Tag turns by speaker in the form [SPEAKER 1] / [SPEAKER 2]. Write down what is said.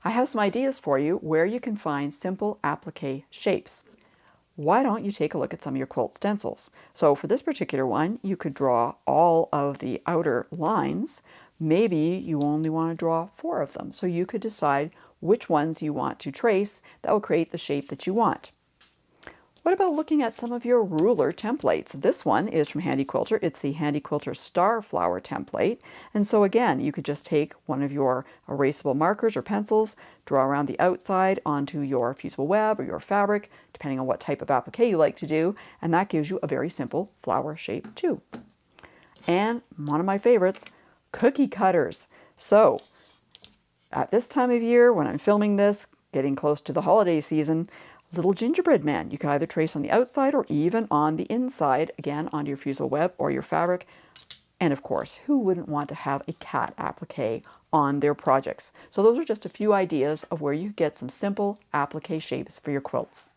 [SPEAKER 1] I have some ideas for you where you can find simple applique shapes. Why don't you take a look at some of your quilt stencils? So for this particular one, you could draw all of the outer lines. Maybe you only want to draw 4 of them. So you could decide which ones you want to trace that will create the shape that you want. What about looking at some of your ruler templates? This one is from Handy Quilter. It's the Handy Quilter Star Flower template. And so again, you could just take one of your erasable markers or pencils, draw around the outside onto your fusible web or your fabric, depending on what type of applique you like to do, and that gives you a very simple flower shape too. And one of my favorites, cookie cutters. So at this time of year, when I'm filming this, getting close to the holiday season, little gingerbread man. You can either trace on the outside or even on the inside, again, onto your fusible web or your fabric. And of course, who wouldn't want to have a cat applique on their projects? So those are just a few ideas of where you get some simple applique shapes for your quilts.